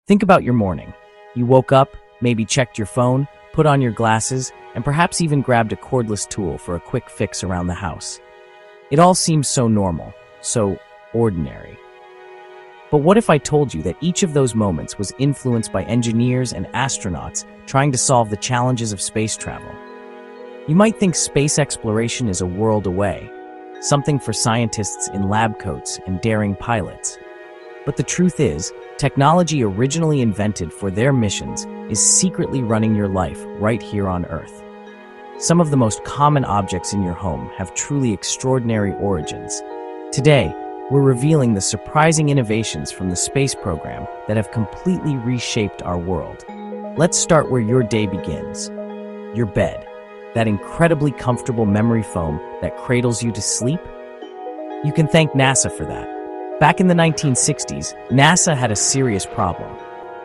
Think about your morning. You woke up, maybe checked your phone, put on your glasses, and perhaps even grabbed a cordless tool for a quick fix around the house. It all seems so normal, so ordinary. But what if I told you that each of those moments was influenced by engineers and astronauts trying to solve the challenges of space travel? You might think space exploration is a world away, something for scientists in lab coats and daring pilots. But the truth is, technology originally invented for their missions is secretly running your life right here on Earth. Some of the most common objects in your home have truly extraordinary origins. Today, we're revealing the surprising innovations from the space program that have completely reshaped our world. Let's start where your day begins. Your bed, that incredibly comfortable memory foam that cradles you to sleep. You can thank NASA for that. Back in the 1960s, NASA had a serious problem: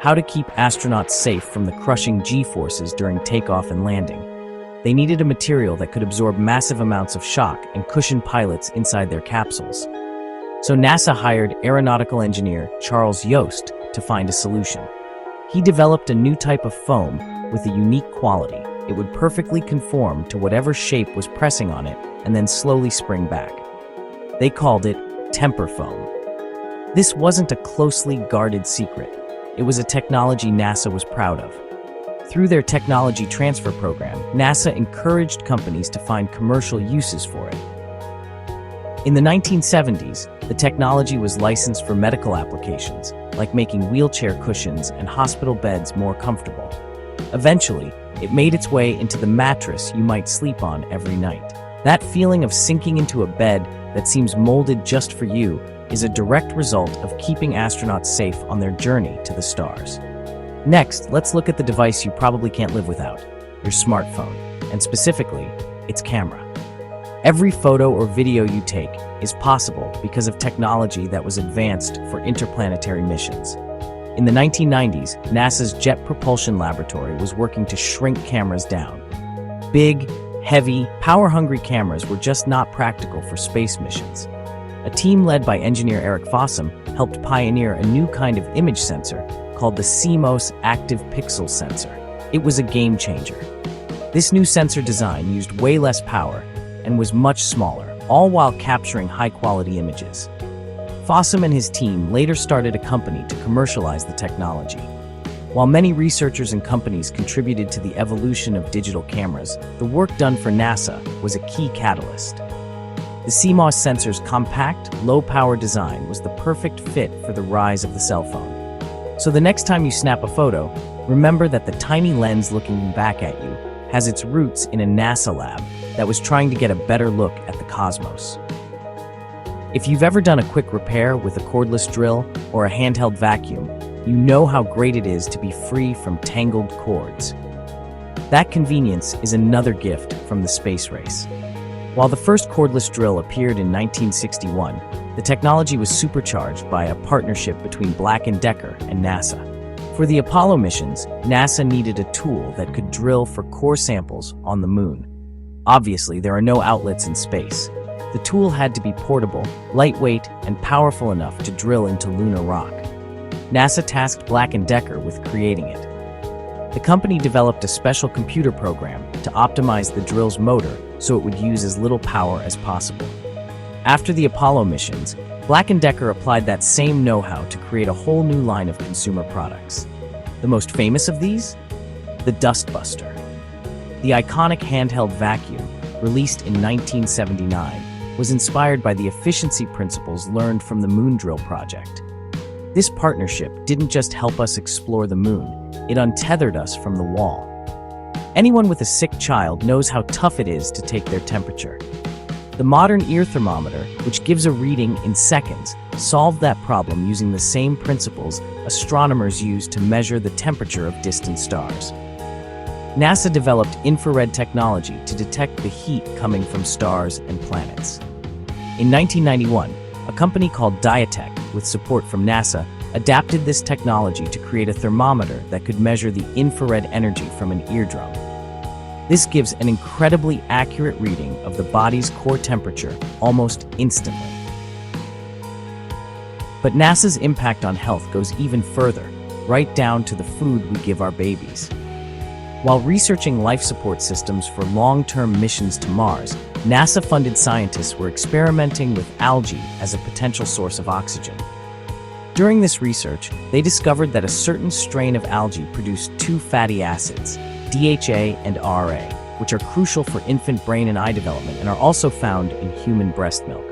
how to keep astronauts safe from the crushing G-forces during takeoff and landing. They needed a material that could absorb massive amounts of shock and cushion pilots inside their capsules. So NASA hired aeronautical engineer Charles Yost to find a solution. He developed a new type of foam with a unique quality. It would perfectly conform to whatever shape was pressing on it and then slowly spring back. They called it temper foam. This wasn't a closely guarded secret. It was a technology NASA was proud of. Through their technology transfer program, NASA encouraged companies to find commercial uses for it. In the 1970s, the technology was licensed for medical applications, like making wheelchair cushions and hospital beds more comfortable. Eventually, it made its way into the mattress you might sleep on every night. That feeling of sinking into a bed that seems molded just for you is a direct result of keeping astronauts safe on their journey to the stars. Next, let's look at the device you probably can't live without: your smartphone, and specifically, its camera. Every photo or video you take is possible because of technology that was advanced for interplanetary missions. In the 1990s, NASA's Jet Propulsion Laboratory was working to shrink cameras down. Big, heavy, power-hungry cameras were just not practical for space missions. A team led by engineer Eric Fossum helped pioneer a new kind of image sensor called the CMOS active pixel sensor. It was a game changer. This new sensor design used way less power and was much smaller, all while capturing high-quality images. Fossum and his team later started a company to commercialize the technology. While many researchers and companies contributed to the evolution of digital cameras, the work done for NASA was a key catalyst. The CMOS sensor's compact, low-power design was the perfect fit for the rise of the cell phone. So the next time you snap a photo, remember that the tiny lens looking back at you has its roots in a NASA lab that was trying to get a better look at the cosmos. If you've ever done a quick repair with a cordless drill or a handheld vacuum, you know how great it is to be free from tangled cords. That convenience is another gift from the space race. While the first cordless drill appeared in 1961, the technology was supercharged by a partnership between Black & Decker and NASA. For the Apollo missions, NASA needed a tool that could drill for core samples on the moon. Obviously, there are no outlets in space. The tool had to be portable, lightweight, and powerful enough to drill into lunar rock. NASA tasked Black & Decker with creating it. The company developed a special computer program to optimize the drill's motor so it would use as little power as possible. After the Apollo missions, Black & Decker applied that same know-how to create a whole new line of consumer products. The most famous of these? The Dustbuster. The iconic handheld vacuum, released in 1979, was inspired by the efficiency principles learned from the Moon Drill project. This partnership didn't just help us explore the moon, it untethered us from the wall. Anyone with a sick child knows how tough it is to take their temperature. The modern ear thermometer, which gives a reading in seconds, solved that problem using the same principles astronomers use to measure the temperature of distant stars. NASA developed infrared technology to detect the heat coming from stars and planets. In 1991, a company called Diatech, with support from NASA, adapted this technology to create a thermometer that could measure the infrared energy from an eardrum. This gives an incredibly accurate reading of the body's core temperature almost instantly. But NASA's impact on health goes even further. right down to the food we give our babies. While researching life support systems for long-term missions to Mars, NASA-funded scientists were experimenting with algae as a potential source of oxygen. During this research, they discovered that a certain strain of algae produced two fatty acids, DHA and RA, which are crucial for infant brain and eye development and are also found in human breast milk.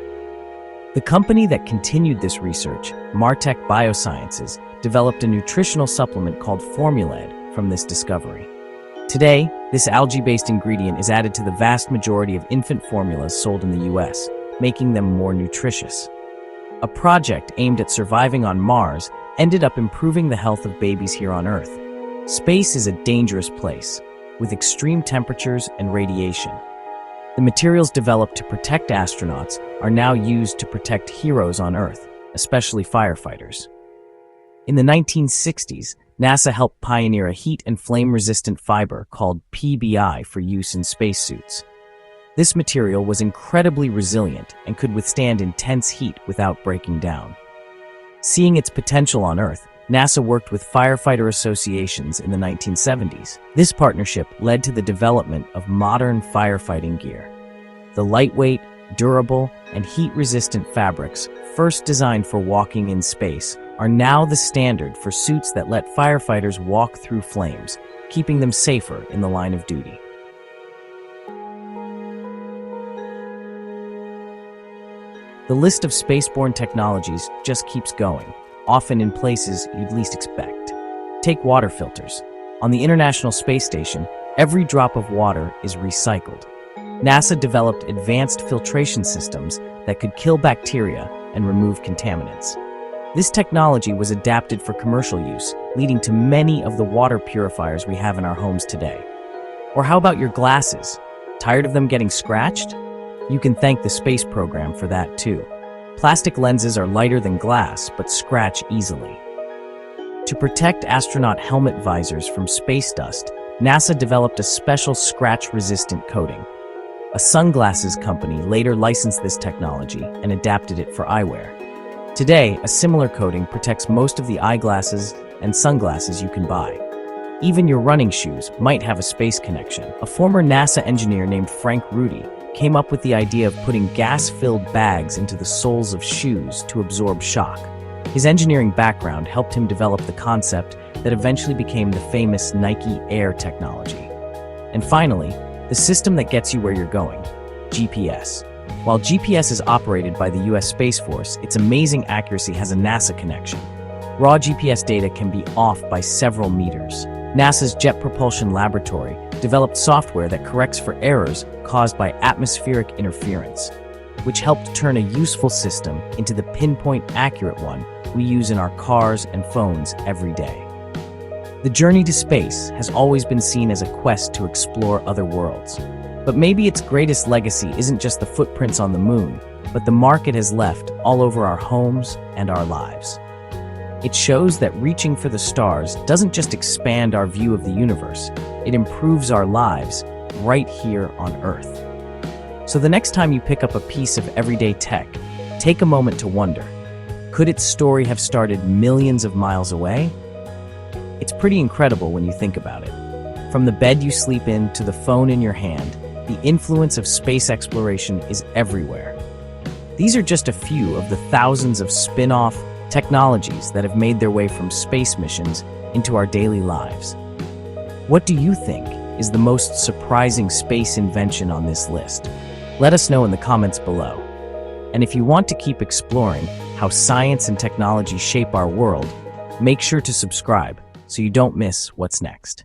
The company that continued this research, Martech Biosciences, developed a nutritional supplement called Formulaed from this discovery. Today, this algae-based ingredient is added to the vast majority of infant formulas sold in the US, making them more nutritious. A project aimed at surviving on Mars ended up improving the health of babies here on Earth. Space is a dangerous place, with extreme temperatures and radiation. The materials developed to protect astronauts are now used to protect heroes on Earth, especially firefighters. In the 1960s, NASA helped pioneer a heat and flame-resistant fiber called PBI for use in spacesuits. This material was incredibly resilient and could withstand intense heat without breaking down. Seeing its potential on Earth, NASA worked with firefighter associations in the 1970s. This partnership led to the development of modern firefighting gear. The lightweight, durable, and heat-resistant fabrics, first designed for walking in space, are now the standard for suits that let firefighters walk through flames, keeping them safer in the line of duty. The list of spaceborne technologies just keeps going, often in places you'd least expect. Take water filters. On the International Space Station, every drop of water is recycled. NASA developed advanced filtration systems that could kill bacteria and remove contaminants. This technology was adapted for commercial use, leading to many of the water purifiers we have in our homes today. Or how about your glasses? Tired of them getting scratched? You can thank the space program for that too. Plastic lenses are lighter than glass, but scratch easily. To protect astronaut helmet visors from space dust, NASA developed a special scratch-resistant coating. A sunglasses company later licensed this technology and adapted it for eyewear. Today, a similar coating protects most of the eyeglasses and sunglasses you can buy. Even your running shoes might have a space connection. A former NASA engineer named Frank Rudy came up with the idea of putting gas-filled bags into the soles of shoes to absorb shock. His engineering background helped him develop the concept that eventually became the famous Nike Air technology. And finally, the system that gets you where you're going, GPS. While GPS is operated by the US Space Force, its amazing accuracy has a NASA connection. Raw GPS data can be off by several meters. NASA's Jet Propulsion Laboratory developed software that corrects for errors caused by atmospheric interference, which helped turn a useful system into the pinpoint accurate one we use in our cars and phones every day. The journey to space has always been seen as a quest to explore other worlds. But maybe its greatest legacy isn't just the footprints on the moon, but the mark it has left all over our homes and our lives. It shows that reaching for the stars doesn't just expand our view of the universe, it improves our lives right here on Earth. So the next time you pick up a piece of everyday tech, take a moment to wonder, could its story have started millions of miles away? It's pretty incredible when you think about it. From the bed you sleep in to the phone in your hand, the influence of space exploration is everywhere. These are just a few of the thousands of spin-off technologies that have made their way from space missions into our daily lives. What do you think is the most surprising space invention on this list? Let us know in the comments below. And if you want to keep exploring how science and technology shape our world, make sure to subscribe so you don't miss what's next.